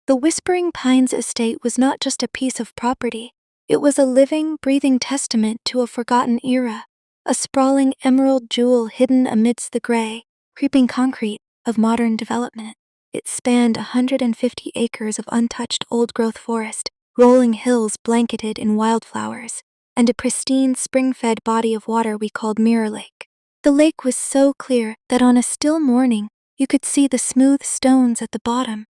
The Whispering Pines estate was not just a piece of property, it was a living, breathing testament to a forgotten era, a sprawling emerald jewel hidden amidst the gray, creeping concrete of modern development. It spanned 150 acres of untouched old-growth forest, rolling hills blanketed in wildflowers, and a pristine spring-fed body of water we called Mirror Lake. The lake was so clear that on a still morning, you could see the smooth stones at the bottom,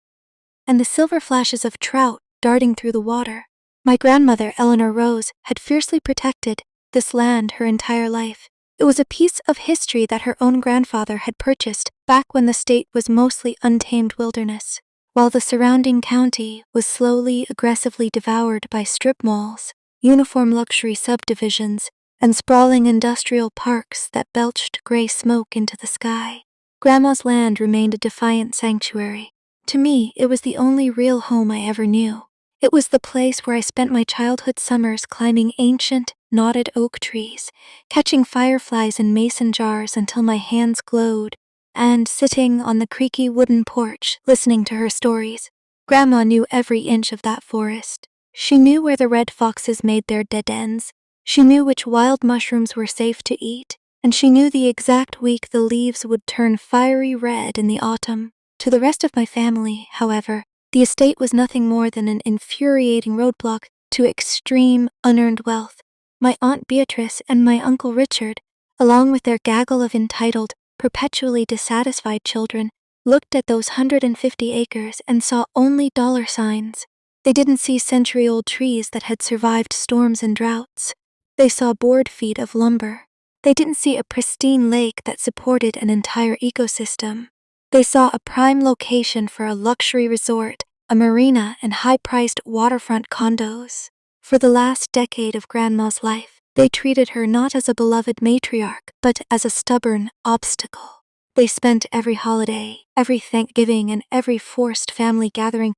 and the silver flashes of trout darting through the water. My grandmother, Eleanor Rose, had fiercely protected this land her entire life. It was a piece of history that her own grandfather had purchased back when the state was mostly untamed wilderness, while the surrounding county was slowly, aggressively devoured by strip malls, uniform luxury subdivisions, and sprawling industrial parks that belched gray smoke into the sky. Grandma's land remained a defiant sanctuary. To me, it was the only real home I ever knew. It was the place where I spent my childhood summers climbing ancient, knotted oak trees, catching fireflies in mason jars until my hands glowed, and sitting on the creaky wooden porch listening to her stories. Grandma knew every inch of that forest. She knew where the red foxes made their dead ends. She knew which wild mushrooms were safe to eat, and she knew the exact week the leaves would turn fiery red in the autumn. To the rest of my family, however, the estate was nothing more than an infuriating roadblock to extreme, unearned wealth. My Aunt Beatrice and my Uncle Richard, along with their gaggle of entitled, perpetually dissatisfied children, looked at those 150 acres and saw only dollar signs. They didn't see century-old trees that had survived storms and droughts. They saw board feet of lumber. They didn't see a pristine lake that supported an entire ecosystem. They saw a prime location for a luxury resort, a marina, and high-priced waterfront condos. For the last decade of Grandma's life, they treated her not as a beloved matriarch, but as a stubborn obstacle. They spent every holiday, every Thanksgiving, and every forced family gathering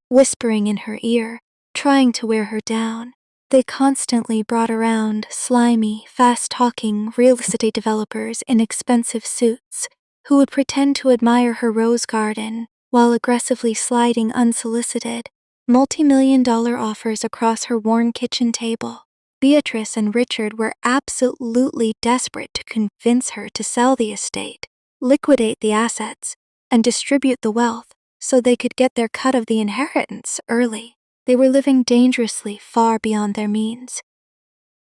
whispering in her ear, trying to wear her down. They constantly brought around slimy, fast-talking real estate developers in expensive suits, who would pretend to admire her rose garden while aggressively sliding unsolicited, multi-million-dollar offers across her worn kitchen table. Beatrice and Richard were absolutely desperate to convince her to sell the estate, liquidate the assets, and distribute the wealth so they could get their cut of the inheritance early. They were living dangerously far beyond their means.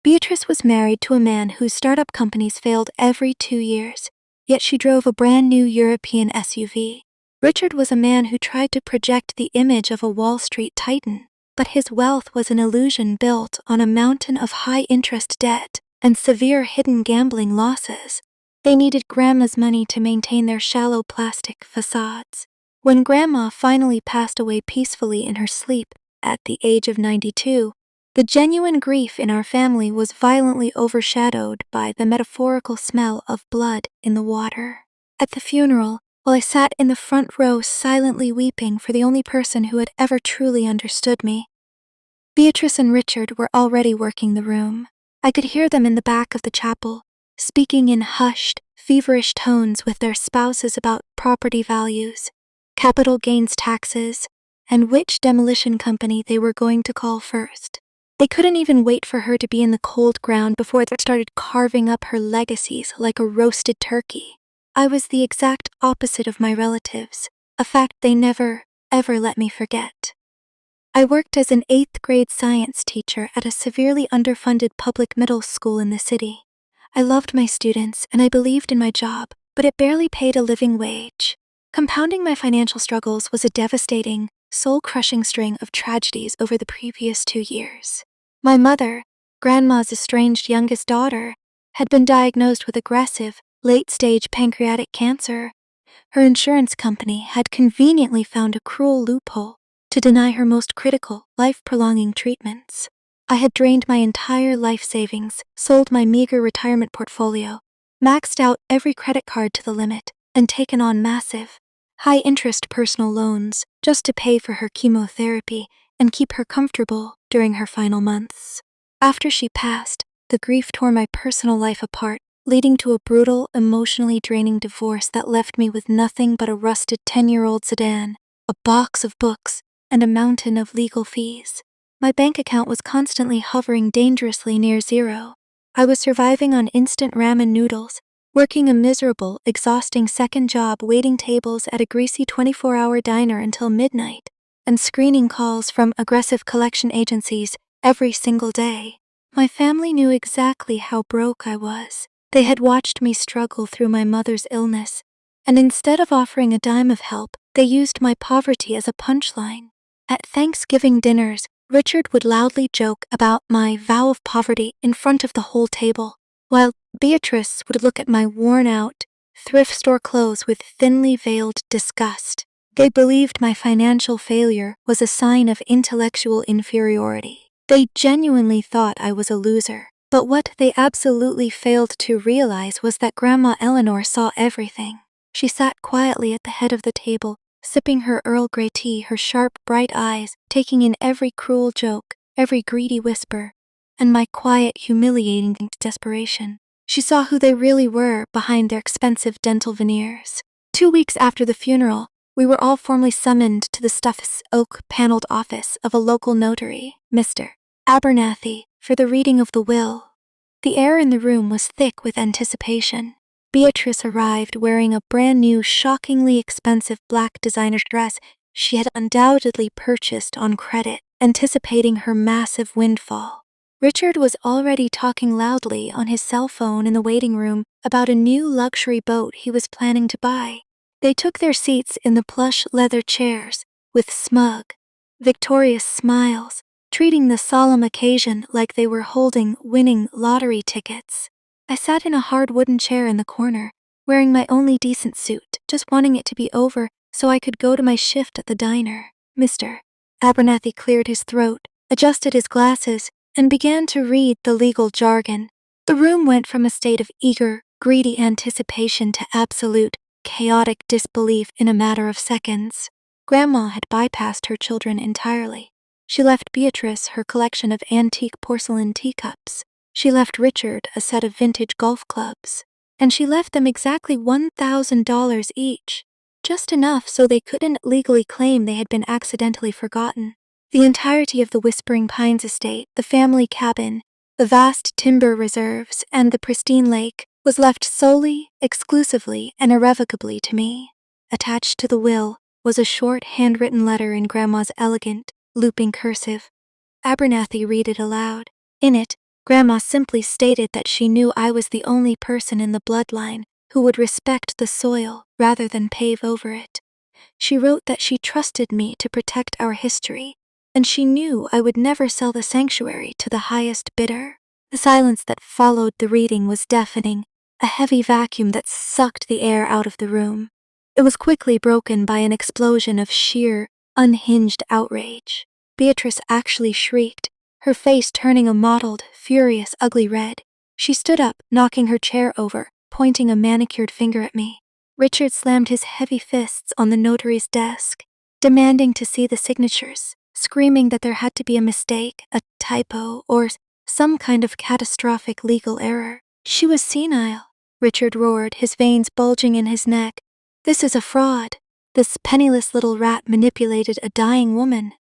Beatrice was married to a man whose startup companies failed every 2 years, yet she drove a brand new European SUV. Richard was a man who tried to project the image of a Wall Street titan, but his wealth was an illusion built on a mountain of high-interest debt and severe hidden gambling losses. They needed Grandma's money to maintain their shallow plastic facades. When Grandma finally passed away peacefully in her sleep at the age of 92, the genuine grief in our family was violently overshadowed by the metaphorical smell of blood in the water. At the funeral, while I sat in the front row silently weeping for the only person who had ever truly understood me, Beatrice and Richard were already working the room. I could hear them in the back of the chapel, speaking in hushed, feverish tones with their spouses about property values, capital gains taxes, and which demolition company they were going to call first. They couldn't even wait for her to be in the cold ground before they started carving up her legacies like a roasted turkey. I was the exact opposite of my relatives, a fact they never, ever let me forget. I worked as an 8th grade science teacher at a severely underfunded public middle school in the city. I loved my students and I believed in my job, but it barely paid a living wage. Compounding my financial struggles was a devastating, soul-crushing string of tragedies over the previous 2 years. My mother, Grandma's estranged youngest daughter, had been diagnosed with aggressive, late-stage pancreatic cancer. Her insurance company had conveniently found a cruel loophole to deny her most critical, life-prolonging treatments. I had drained my entire life savings, sold my meager retirement portfolio, maxed out every credit card to the limit, and taken on massive, high-interest personal loans just to pay for her chemotherapy and keep her comfortable during her final months. After she passed, the grief tore my personal life apart, leading to a brutal, emotionally draining divorce that left me with nothing but a rusted 10-year-old sedan, a box of books, and a mountain of legal fees. My bank account was constantly hovering dangerously near zero. I was surviving on instant ramen noodles, working a miserable, exhausting second job waiting tables at a greasy 24-hour diner until midnight, and screening calls from aggressive collection agencies every single day. My family knew exactly how broke I was. They had watched me struggle through my mother's illness, and instead of offering a dime of help, they used my poverty as a punchline. At Thanksgiving dinners, Richard would loudly joke about my vow of poverty in front of the whole table, while Beatrice would look at my worn-out, thrift store clothes with thinly veiled disgust. They believed my financial failure was a sign of intellectual inferiority. They genuinely thought I was a loser. But what they absolutely failed to realize was that Grandma Eleanor saw everything. She sat quietly at the head of the table, sipping her Earl Grey tea, her sharp, bright eyes taking in every cruel joke, every greedy whisper, and my quiet, humiliating desperation. She saw who they really were behind their expensive dental veneers. 2 weeks after the funeral, we were all formally summoned to the stuffed oak-paneled office of a local notary, Mr. Abernathy, for the reading of the will. The air in the room was thick with anticipation. Beatrice arrived wearing a brand new, shockingly expensive black designer dress she had undoubtedly purchased on credit, anticipating her massive windfall. Richard was already talking loudly on his cell phone in the waiting room about a new luxury boat he was planning to buy. They took their seats in the plush leather chairs, with smug, victorious smiles, treating the solemn occasion like they were holding winning lottery tickets. I sat in a hard wooden chair in the corner, wearing my only decent suit, just wanting it to be over so I could go to my shift at the diner. Mr. Abernathy cleared his throat, adjusted his glasses, and began to read the legal jargon. The room went from a state of eager, greedy anticipation to absolute, chaotic disbelief in a matter of seconds. Grandma had bypassed her children entirely. She left Beatrice her collection of antique porcelain teacups. She left Richard a set of vintage golf clubs. And she left them exactly $1,000 each, just enough so they couldn't legally claim they had been accidentally forgotten. The entirety of the Whispering Pines estate, the family cabin, the vast timber reserves, and the pristine lake was left solely, exclusively, and irrevocably to me. Attached to the will was a short handwritten letter in Grandma's elegant, looping cursive. Abernathy read it aloud. In it, Grandma simply stated that she knew I was the only person in the bloodline who would respect the soil rather than pave over it. She wrote that she trusted me to protect our history, and she knew I would never sell the sanctuary to the highest bidder. The silence that followed the reading was deafening, a heavy vacuum that sucked the air out of the room. It was quickly broken by an explosion of sheer, unhinged outrage. Beatrice actually shrieked, her face turning a mottled, furious, ugly red. She stood up, knocking her chair over, pointing a manicured finger at me. Richard slammed his heavy fists on the notary's desk, demanding to see the signatures, screaming that there had to be a mistake, a typo, or some kind of catastrophic legal error. She was senile, Richard roared, his veins bulging in his neck. This is a fraud. This penniless little rat manipulated a dying woman.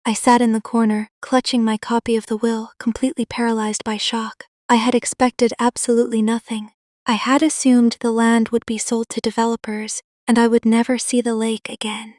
I sat in the corner, clutching my copy of the will, completely paralyzed by shock. I had expected absolutely nothing. I had assumed the land would be sold to developers, and I would never see the lake again.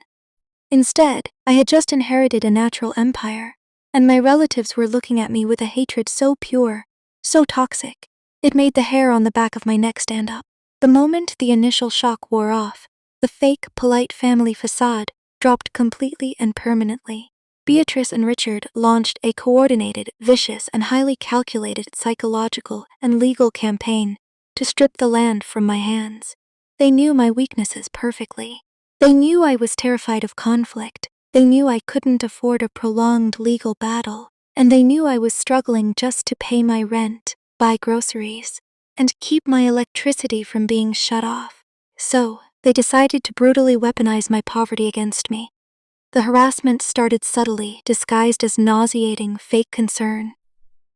Instead, I had just inherited a natural empire, and my relatives were looking at me with a hatred so pure, so toxic, it made the hair on the back of my neck stand up. The moment the initial shock wore off, the fake, polite family facade dropped completely and permanently. Beatrice and Richard launched a coordinated, vicious, and highly calculated psychological and legal campaign to strip the land from my hands. They knew my weaknesses perfectly. They knew I was terrified of conflict. They knew I couldn't afford a prolonged legal battle. And they knew I was struggling just to pay my rent, buy groceries, and keep my electricity from being shut off. So, they decided to brutally weaponize my poverty against me. The harassment started subtly, disguised as nauseating, fake concern.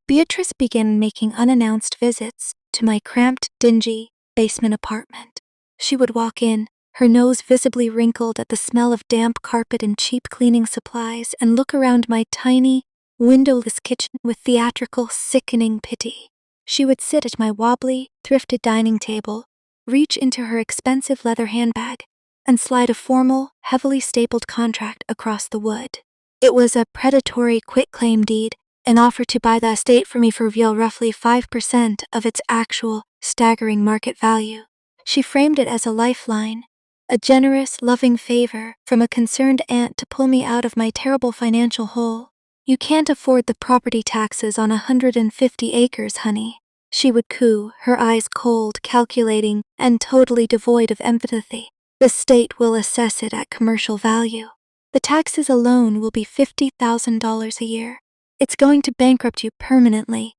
Beatrice began making unannounced visits to my cramped, dingy basement apartment. She would walk in, her nose visibly wrinkled at the smell of damp carpet and cheap cleaning supplies, and look around my tiny, windowless kitchen with theatrical, sickening pity. She would sit at my wobbly, thrifted dining table, reach into her expensive leather handbag, and slide a formal, heavily stapled contract across the wood. It was a predatory quitclaim deed, an offer to buy the estate for me for roughly 5% of its actual, staggering market value. She framed it as a lifeline, a generous, loving favor from a concerned aunt to pull me out of my terrible financial hole. "You can't afford the property taxes on 150 acres, honey," she would coo, her eyes cold, calculating, and totally devoid of empathy. "The state will assess it at commercial value. The taxes alone will be $50,000 a year. It's going to bankrupt you permanently.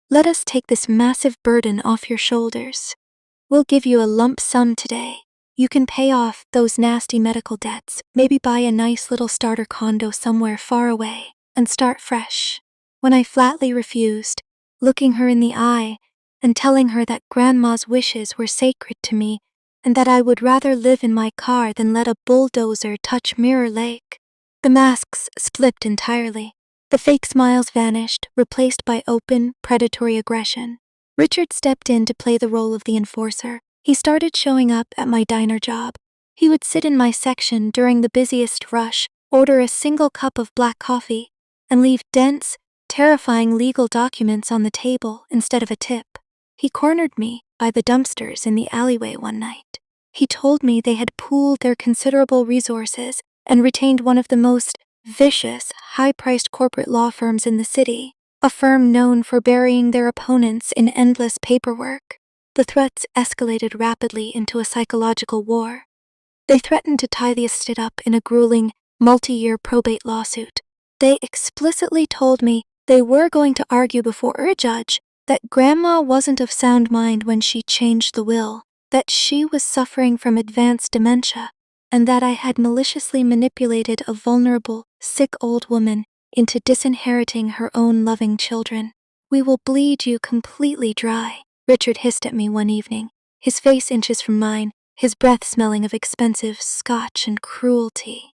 Let us take this massive burden off your shoulders. We'll give you a lump sum today. You can pay off those nasty medical debts, maybe buy a nice little starter condo somewhere far away, and start fresh." When I flatly refused, looking her in the eye and telling her that Grandma's wishes were sacred to me and that I would rather live in my car than let a bulldozer touch Mirror Lake, the masks slipped entirely. The fake smiles vanished, replaced by open, predatory aggression. Richard stepped in to play the role of the enforcer. He started showing up at my diner job. He would sit in my section during the busiest rush, order a single cup of black coffee, and leave dense, terrifying legal documents on the table instead of a tip. He cornered me by the dumpsters in the alleyway one night. He told me they had pooled their considerable resources and retained one of the most vicious, high-priced corporate law firms in the city, a firm known for burying their opponents in endless paperwork. The threats escalated rapidly into a psychological war. They threatened to tie the estate up in a grueling, multi-year probate lawsuit. They explicitly told me they were going to argue before a judge that Grandma wasn't of sound mind when she changed the will, that she was suffering from advanced dementia, and that I had maliciously manipulated a vulnerable, sick old woman into disinheriting her own loving children. "We will bleed you completely dry," Richard hissed at me one evening, his face inches from mine, his breath smelling of expensive scotch and cruelty.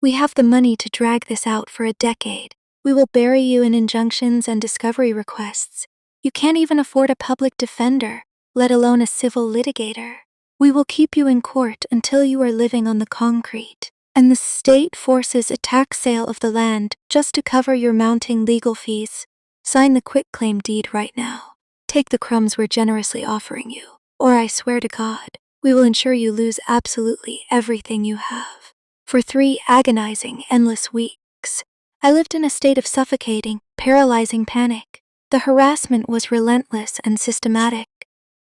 "We have the money to drag this out for a decade. We will bury you in injunctions and discovery requests. You can't even afford a public defender, let alone a civil litigator. We will keep you in court until you are living on the concrete, and the state forces a tax sale of the land just to cover your mounting legal fees. Sign the quitclaim deed right now. Take the crumbs we're generously offering you, or I swear to God, we will ensure you lose absolutely everything you have." For 3 agonizing, endless weeks, I lived in a state of suffocating, paralyzing panic. The harassment was relentless and systematic.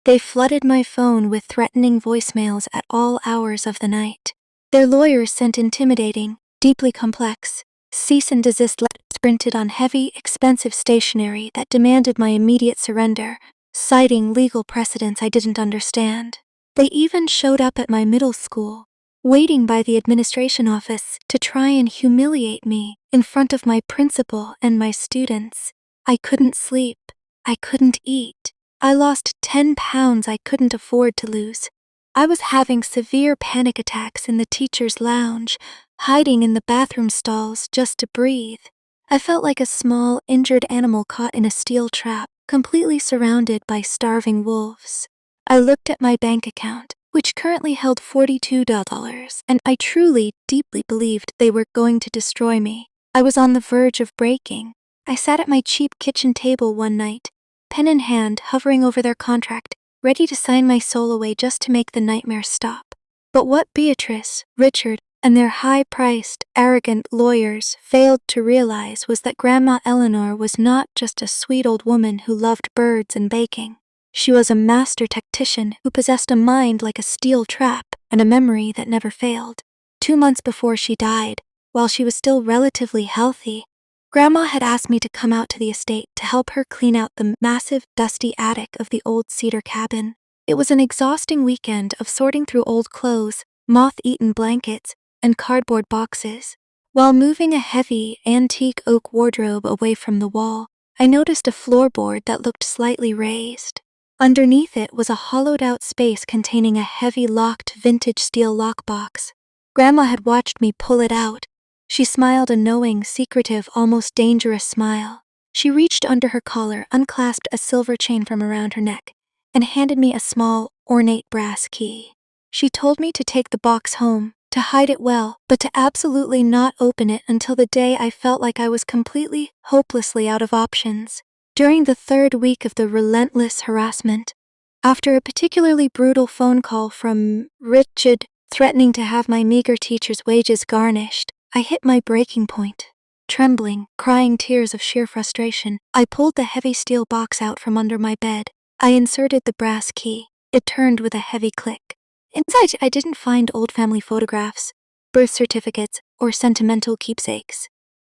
They flooded my phone with threatening voicemails at all hours of the night. Their lawyers sent intimidating, deeply complex, cease and desist letters printed on heavy, expensive stationery that demanded my immediate surrender, citing legal precedents I didn't understand. They even showed up at my middle school, waiting by the administration office to try and humiliate me in front of my principal and my students. I couldn't sleep. I couldn't eat. I lost 10 pounds I couldn't afford to lose. I was having severe panic attacks in the teacher's lounge, hiding in the bathroom stalls just to breathe. I felt like a small, injured animal caught in a steel trap, completely surrounded by starving wolves. I looked at my bank account, which currently held $42, and I truly, deeply believed they were going to destroy me. I was on the verge of breaking. I sat at my cheap kitchen table one night, pen in hand, hovering over their contract, ready to sign my soul away just to make the nightmare stop. But what Beatrice, Richard, and their high-priced, arrogant lawyers failed to realize was that Grandma Eleanor was not just a sweet old woman who loved birds and baking. She was a master tactician who possessed a mind like a steel trap and a memory that never failed. 2 months before she died, while she was still relatively healthy, Grandma had asked me to come out to the estate to help her clean out the massive, dusty attic of the old cedar cabin. It was an exhausting weekend of sorting through old clothes, moth-eaten blankets, and cardboard boxes. While moving a heavy, antique oak wardrobe away from the wall, I noticed a floorboard that looked slightly raised. Underneath it was a hollowed-out space containing a heavy locked vintage steel lockbox. Grandma had watched me pull it out. She smiled a knowing, secretive, almost dangerous smile. She reached under her collar, unclasped a silver chain from around her neck, and handed me a small, ornate brass key. She told me to take the box home, to hide it well, but to absolutely not open it until the day I felt like I was completely, hopelessly out of options. During the 3rd week of the relentless harassment, after a particularly brutal phone call from Richard threatening to have my meager teacher's wages garnished, I hit my breaking point. Trembling, crying tears of sheer frustration, I pulled the heavy steel box out from under my bed. I inserted the brass key. It turned with a heavy click. Inside, I didn't find old family photographs, birth certificates, or sentimental keepsakes.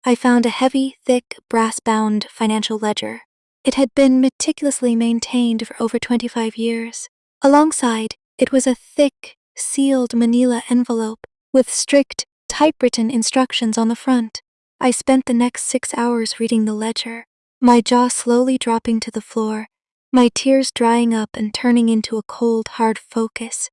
I found a heavy, thick, brass-bound financial ledger. It had been meticulously maintained for over 25 years. Alongside, it was a thick, sealed manila envelope with strict, typewritten instructions on the front. I spent the next 6 hours reading the ledger, my jaw slowly dropping to the floor, my tears drying up and turning into a cold, hard focus.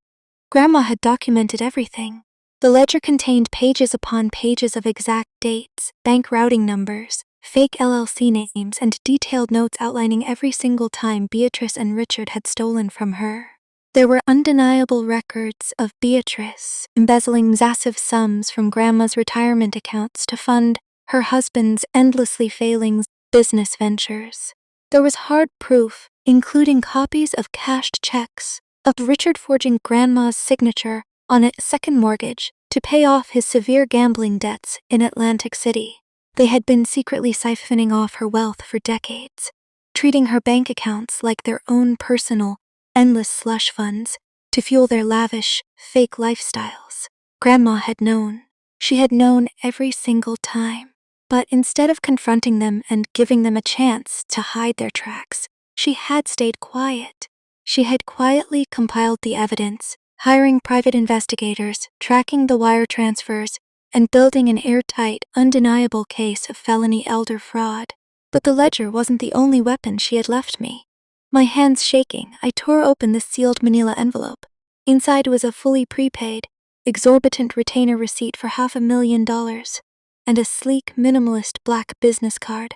Grandma had documented everything. The ledger contained pages upon pages of exact dates, bank routing numbers, fake LLC names, and detailed notes outlining every single time Beatrice and Richard had stolen from her. There were undeniable records of Beatrice embezzling massive sums from Grandma's retirement accounts to fund her husband's endlessly failing business ventures. There was hard proof, including copies of cashed checks, of Richard forging Grandma's signature on a second mortgage to pay off his severe gambling debts in Atlantic City. They had been secretly siphoning off her wealth for decades, treating her bank accounts like their own personal, endless slush funds to fuel their lavish, fake lifestyles. Grandma had known. She had known every single time. But instead of confronting them and giving them a chance to hide their tracks, she had stayed quiet. She had quietly compiled the evidence, hiring private investigators, tracking the wire transfers, and building an airtight, undeniable case of felony elder fraud. But the ledger wasn't the only weapon she had left me. My hands shaking, I tore open the sealed manila envelope. Inside was a fully prepaid, exorbitant retainer receipt for $500,000. And a sleek, minimalist black business card.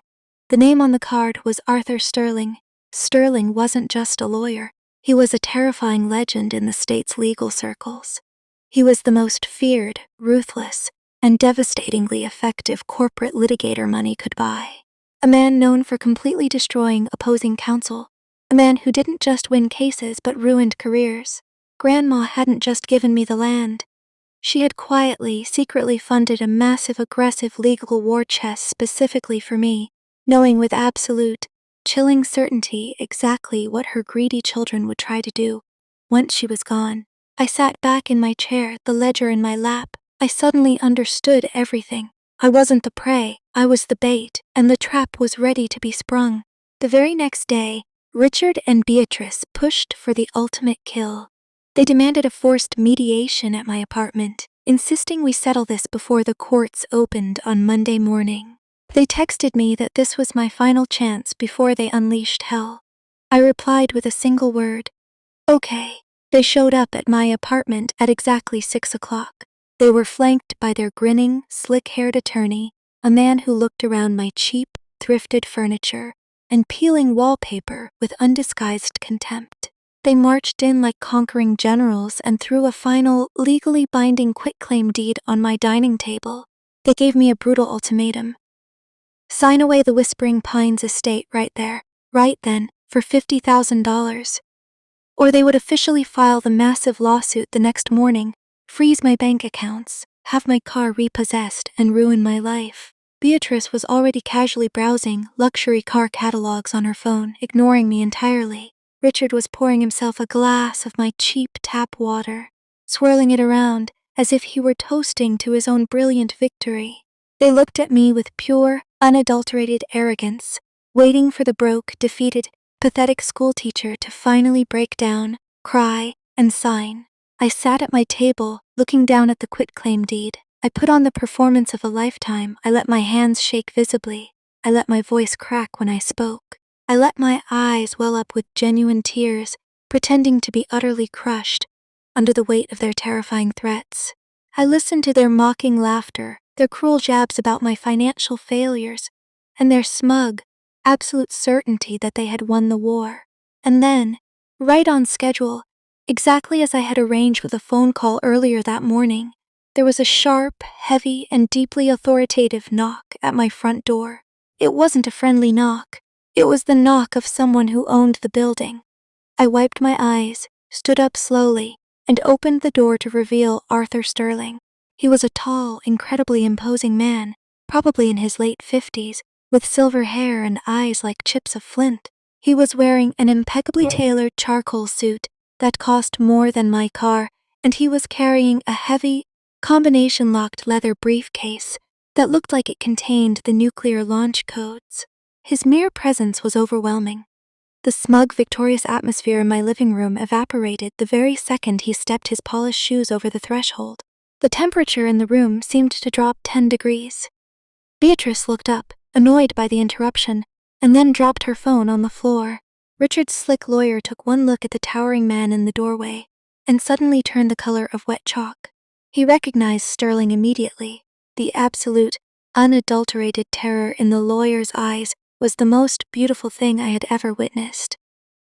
The name on the card was Arthur Sterling. Sterling wasn't just a lawyer. He was a terrifying legend in the state's legal circles. He was the most feared, ruthless, and devastatingly effective corporate litigator money could buy. A man known for completely destroying opposing counsel. A man who didn't just win cases but ruined careers. Grandma hadn't just given me the land. She had quietly, secretly funded a massive, aggressive legal war chest specifically for me, knowing with absolute, chilling certainty exactly what her greedy children would try to do once she was gone. I sat back in my chair, the ledger in my lap. I suddenly understood everything. I wasn't the prey, I was the bait, and the trap was ready to be sprung. The very next day, Richard and Beatrice pushed for the ultimate kill. They demanded a forced mediation at my apartment, insisting we settle this before the courts opened on Monday morning. They texted me that this was my final chance before they unleashed hell. I replied with a single word, okay. They showed up at my apartment at exactly 6 o'clock. They were flanked by their grinning, slick-haired attorney, a man who looked around my cheap, thrifted furniture and peeling wallpaper with undisguised contempt. They marched in like conquering generals and threw a final, legally binding quitclaim deed on my dining table. They gave me a brutal ultimatum. Sign away the Whispering Pines estate right there, right then, for $50,000. Or they would officially file the massive lawsuit the next morning, freeze my bank accounts, have my car repossessed, and ruin my life. Beatrice was already casually browsing luxury car catalogs on her phone, ignoring me entirely. Richard was pouring himself a glass of my cheap tap water, swirling it around as if he were toasting to his own brilliant victory. They looked at me with pure, unadulterated arrogance, waiting for the broke, defeated, pathetic schoolteacher to finally break down, cry, and sign. I sat at my table, looking down at the quitclaim deed. I put on the performance of a lifetime. I let my hands shake visibly. I let my voice crack when I spoke. I let my eyes well up with genuine tears, pretending to be utterly crushed under the weight of their terrifying threats. I listened to their mocking laughter, their cruel jabs about my financial failures, and their smug, absolute certainty that they had won the war. And then, right on schedule, exactly as I had arranged with a phone call earlier that morning, there was a sharp, heavy, and deeply authoritative knock at my front door. It wasn't a friendly knock. It was the knock of someone who owned the building. I wiped my eyes, stood up slowly, and opened the door to reveal Arthur Sterling. He was a tall, incredibly imposing man, probably in his late 50s, with silver hair and eyes like chips of flint. He was wearing an impeccably tailored charcoal suit that cost more than my car, and he was carrying a heavy, combination-locked leather briefcase that looked like it contained the nuclear launch codes. His mere presence was overwhelming. The smug, victorious atmosphere in my living room evaporated the very second he stepped his polished shoes over the threshold. The temperature in the room seemed to drop 10 degrees. Beatrice looked up, annoyed by the interruption, and then dropped her phone on the floor. Richard's slick lawyer took one look at the towering man in the doorway, and suddenly turned the color of wet chalk. He recognized Sterling immediately. The absolute, unadulterated terror in the lawyer's eyes was the most beautiful thing I had ever witnessed.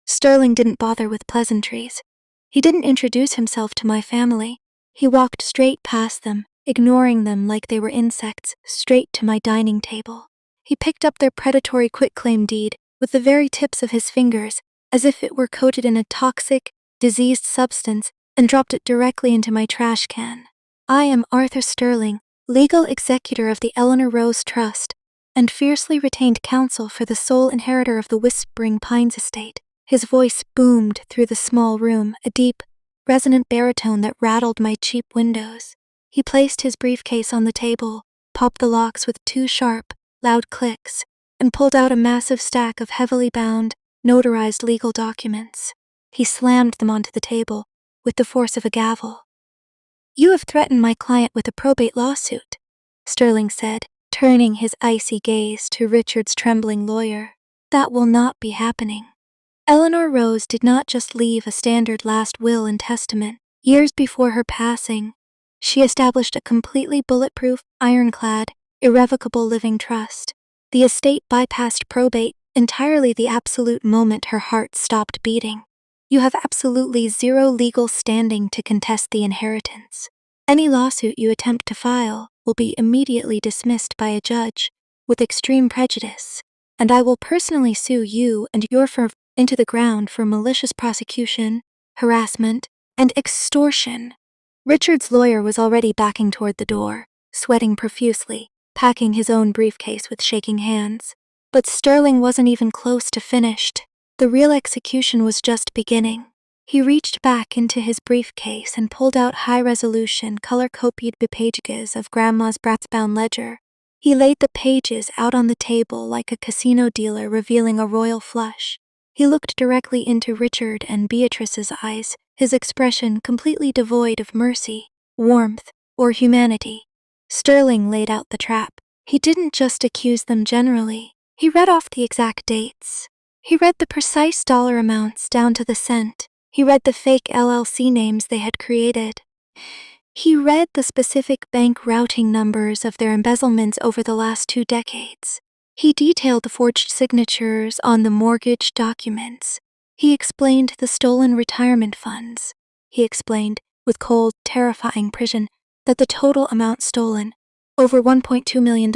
Sterling didn't bother with pleasantries. He didn't introduce himself to my family. He walked straight past them, ignoring them like they were insects, straight to my dining table. He picked up their predatory quitclaim deed with the very tips of his fingers, as if it were coated in a toxic, diseased substance, and dropped it directly into my trash can. I am Arthur Sterling, legal executor of the Eleanor Rose Trust, and fiercely retained counsel for the sole inheritor of the Whispering Pines estate. His voice boomed through the small room, a deep, resonant baritone that rattled my cheap windows. He placed his briefcase on the table, popped the locks with 2 sharp, loud clicks, and pulled out a massive stack of heavily bound, notarized legal documents. He slammed them onto the table with the force of a gavel. "You have threatened my client with a probate lawsuit," Sterling said, turning his icy gaze to Richard's trembling lawyer. "That will not be happening." Eleanor Rose did not just leave a standard last will and testament. Years before her passing, she established a completely bulletproof, ironclad, irrevocable living trust. The estate bypassed probate entirely the absolute moment her heart stopped beating. You have absolutely zero legal standing to contest the inheritance. Any lawsuit you attempt to file will be immediately dismissed by a judge with extreme prejudice, and I will personally sue you and your firm into the ground for malicious prosecution, harassment, and extortion. Richard's lawyer was already backing toward the door, sweating profusely, packing his own briefcase with shaking hands. But Sterling wasn't even close to finished. The real execution was just beginning. He reached back into his briefcase and pulled out high-resolution, color-copied pages of Grandma's brass-bound ledger. He laid the pages out on the table like a casino dealer revealing a royal flush. He looked directly into Richard and Beatrice's eyes, his expression completely devoid of mercy, warmth, or humanity. Sterling laid out the trap. He didn't just accuse them generally. He read off the exact dates. He read the precise dollar amounts down to the cent. He read the fake LLC names they had created. He read the specific bank routing numbers of their embezzlements over the last 2 decades. He detailed the forged signatures on the mortgage documents. He explained the stolen retirement funds. He explained, with cold, terrifying precision, that the total amount stolen, over $1.2 million,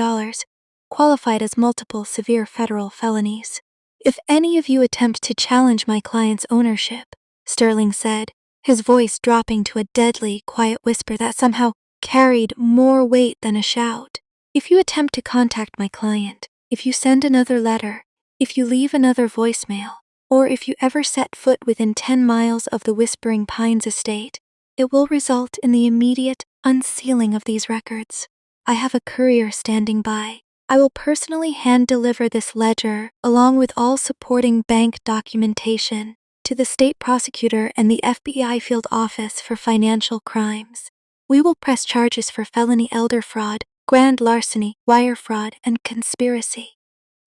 qualified as multiple severe federal felonies. "If any of you attempt to challenge my client's ownership," Sterling said, his voice dropping to a deadly, quiet whisper that somehow carried more weight than a shout. "If you attempt to contact my client, if you send another letter, if you leave another voicemail, or if you ever set foot within 10 miles of the Whispering Pines estate, it will result in the immediate unsealing of these records. I have a courier standing by. I will personally hand-deliver this ledger, along with all supporting bank documentation, to the state prosecutor and the FBI field office for financial crimes. We will press charges for felony elder fraud, grand larceny, wire fraud, and conspiracy."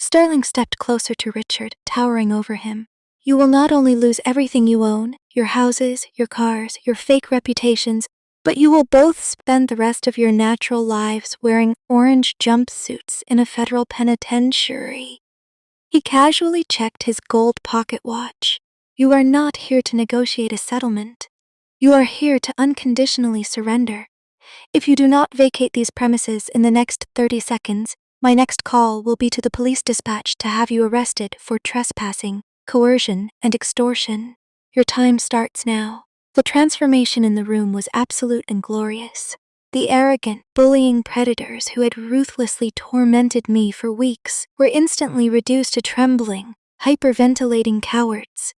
Sterling stepped closer to Richard, towering over him. You will not only lose everything you own, your houses, your cars, your fake reputations, but you will both spend the rest of your natural lives wearing orange jumpsuits in a federal penitentiary. He casually checked his gold pocket watch. You are not here to negotiate a settlement. You are here to unconditionally surrender. If you do not vacate these premises in the next 30 seconds, my next call will be to the police dispatch to have you arrested for trespassing, coercion, and extortion. Your time starts now. The transformation in the room was absolute and glorious. The arrogant, bullying predators who had ruthlessly tormented me for weeks were instantly reduced to trembling, hyperventilating cowards.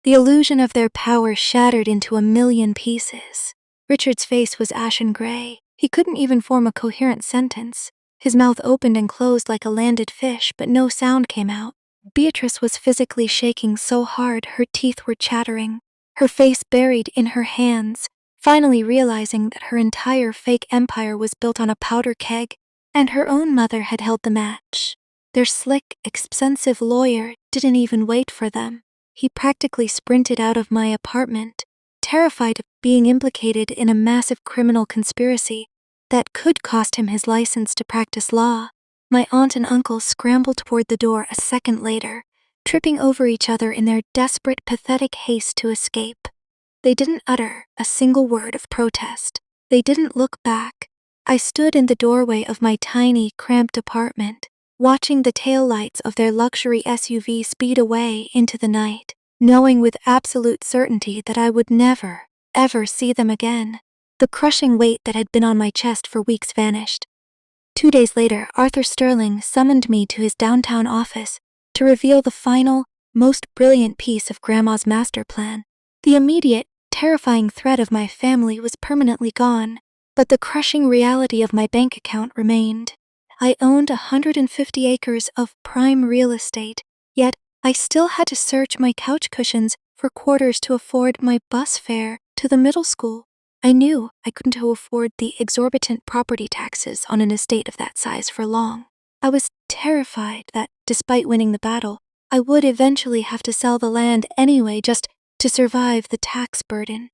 The illusion of their power shattered into a million pieces. Richard's face was ashen gray. He couldn't even form a coherent sentence. His mouth opened and closed like a landed fish, but no sound came out. Beatrice was physically shaking so hard her teeth were chattering, her face buried in her hands, finally realizing that her entire fake empire was built on a powder keg, and her own mother had held the match. Their slick, expensive lawyer didn't even wait for them. He practically sprinted out of my apartment, terrified of being implicated in a massive criminal conspiracy that could cost him his license to practice law. My aunt and uncle scrambled toward the door a second later, tripping over each other in their desperate, pathetic haste to escape. They didn't utter a single word of protest. They didn't look back. I stood in the doorway of my tiny, cramped apartment, watching the taillights of their luxury SUV speed away into the night, knowing with absolute certainty that I would never, ever see them again. The crushing weight that had been on my chest for weeks vanished. 2 days later, Arthur Sterling summoned me to his downtown office to reveal the final, most brilliant piece of Grandma's master plan. The immediate, terrifying threat of my family was permanently gone, but the crushing reality of my bank account remained. I owned 150 acres of prime real estate, yet I still had to search my couch cushions for quarters to afford my bus fare to the middle school. I knew I couldn't afford the exorbitant property taxes on an estate of that size for long. I was terrified that, despite winning the battle, I would eventually have to sell the land anyway just to survive the tax burden.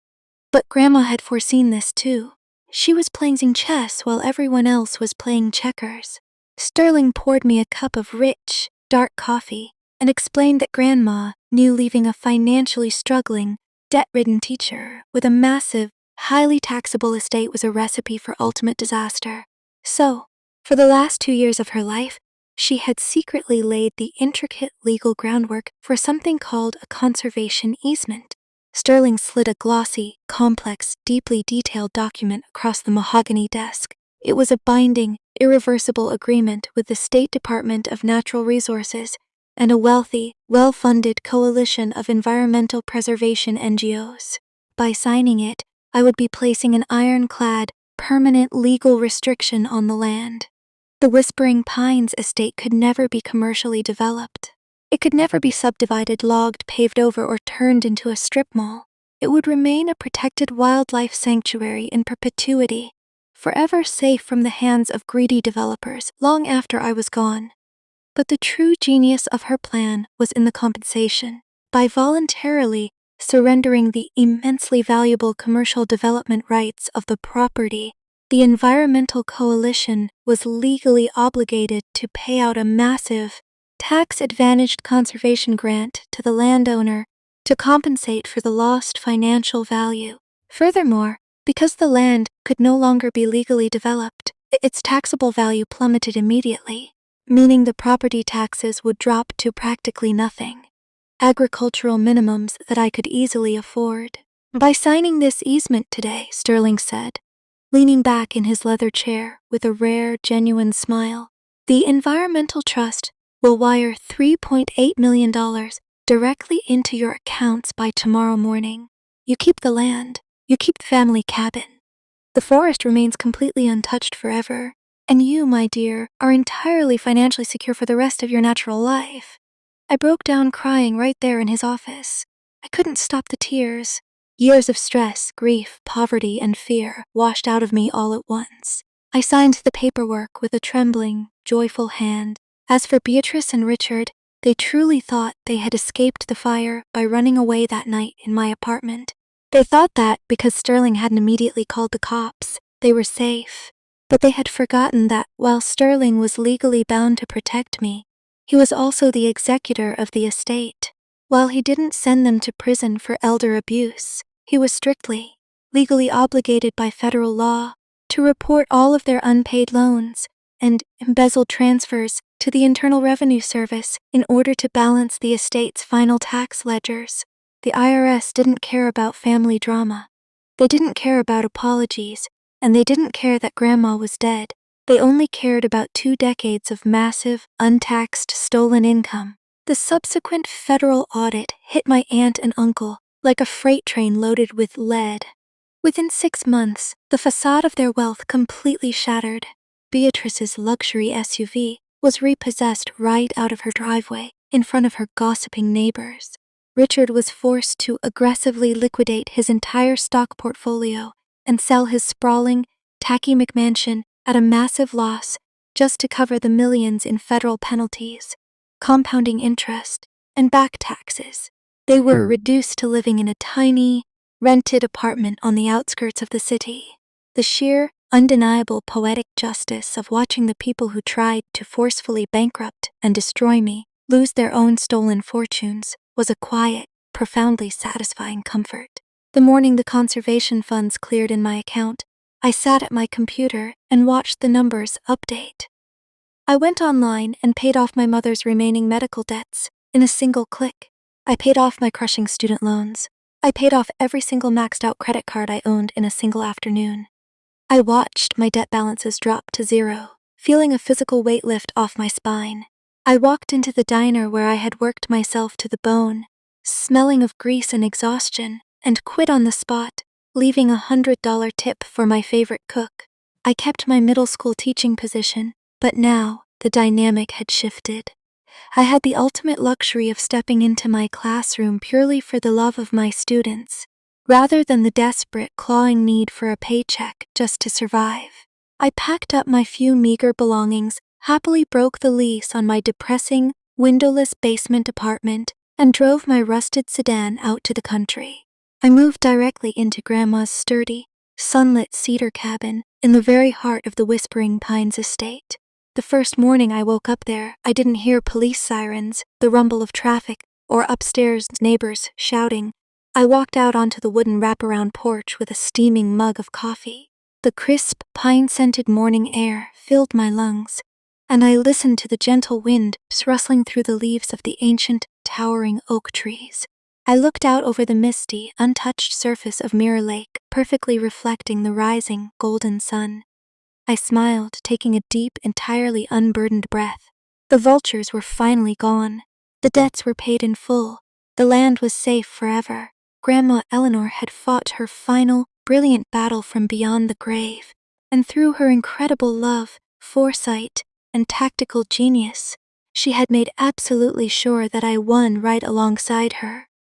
But Grandma had foreseen this too. She was playing chess while everyone else was playing checkers. Sterling poured me a cup of rich, dark coffee and explained that Grandma knew leaving a financially struggling, debt-ridden teacher with a massive, highly taxable estate was a recipe for ultimate disaster. So, for the last 2 years of her life, she had secretly laid the intricate legal groundwork for something called a conservation easement. Sterling slid a glossy, complex, deeply detailed document across the mahogany desk. It was a binding, irreversible agreement with the State Department of Natural Resources and a wealthy, well-funded coalition of environmental preservation NGOs. By signing it, I would be placing an ironclad, permanent legal restriction on the land. The Whispering Pines estate could never be commercially developed. It could never be subdivided, logged, paved over, or turned into a strip mall. It would remain a protected wildlife sanctuary in perpetuity, forever safe from the hands of greedy developers long after I was gone. But the true genius of her plan was in the compensation. By voluntarily surrendering the immensely valuable commercial development rights of the property, the Environmental Coalition was legally obligated to pay out a massive, tax-advantaged conservation grant to the landowner to compensate for the lost financial value. Furthermore, because the land could no longer be legally developed, its taxable value plummeted immediately, meaning the property taxes would drop to practically nothing. Agricultural minimums that I could easily afford. By signing this easement today, Sterling said, leaning back in his leather chair with a rare, genuine smile, the Environmental Trust will wire $3.8 million directly into your accounts by tomorrow morning. You keep the land, you keep the family cabin. The forest remains completely untouched forever, and you, my dear, are entirely financially secure for the rest of your natural life. I broke down crying right there in his office. I couldn't stop the tears. Years of stress, grief, poverty, and fear washed out of me all at once. I signed the paperwork with a trembling, joyful hand, As for Beatrice and Richard, they truly thought they had escaped the fire by running away that night in my apartment. They thought that because Sterling hadn't immediately called the cops, they were safe. But they had forgotten that while Sterling was legally bound to protect me, he was also the executor of the estate. While he didn't send them to prison for elder abuse, he was strictly, legally obligated by federal law to report all of their unpaid loans and embezzled transfers to the Internal Revenue Service in order to balance the estate's final tax ledgers. The IRS didn't care about family drama. They didn't care about apologies, and they didn't care that Grandma was dead. They only cared about 2 decades of massive, untaxed, stolen income. The subsequent federal audit hit my aunt and uncle like a freight train loaded with lead. Within 6 months, the facade of their wealth completely shattered. Beatrice's luxury SUV was repossessed right out of her driveway in front of her gossiping neighbors. Richard was forced to aggressively liquidate his entire stock portfolio and sell his sprawling, tacky McMansion at a massive loss just to cover the millions in federal penalties, compounding interest, and back taxes. They were reduced to living in a tiny, rented apartment on the outskirts of the city. The sheer, undeniable poetic justice of watching the people who tried to forcefully bankrupt and destroy me lose their own stolen fortunes was a quiet, profoundly satisfying comfort. The morning the conservation funds cleared in my account, I sat at my computer and watched the numbers update. I went online and paid off my mother's remaining medical debts in a single click. I paid off my crushing student loans. I paid off every single maxed out credit card I owned in a single afternoon. I watched my debt balances drop to 0, feeling a physical weight lift off my spine. I walked into the diner where I had worked myself to the bone, smelling of grease and exhaustion, and quit on the spot, leaving a $100 tip for my favorite cook. I kept my middle school teaching position, but now the dynamic had shifted. I had the ultimate luxury of stepping into my classroom purely for the love of my students, rather than the desperate, clawing need for a paycheck just to survive. I packed up my few meager belongings, happily broke the lease on my depressing, windowless basement apartment, and drove my rusted sedan out to the country. I moved directly into Grandma's sturdy, sunlit cedar cabin in the very heart of the Whispering Pines estate. The first morning I woke up there, I didn't hear police sirens, the rumble of traffic, or upstairs neighbors shouting. I walked out onto the wooden wraparound porch with a steaming mug of coffee. The crisp, pine-scented morning air filled my lungs, and I listened to the gentle wind rustling through the leaves of the ancient, towering oak trees. I looked out over the misty, untouched surface of Mirror Lake, perfectly reflecting the rising, golden sun. I smiled, taking a deep, entirely unburdened breath. The vultures were finally gone. The debts were paid in full. The land was safe forever. Grandma Eleanor had fought her final, brilliant battle from beyond the grave, and through her incredible love, foresight, and tactical genius, she had made absolutely sure that I won right alongside her.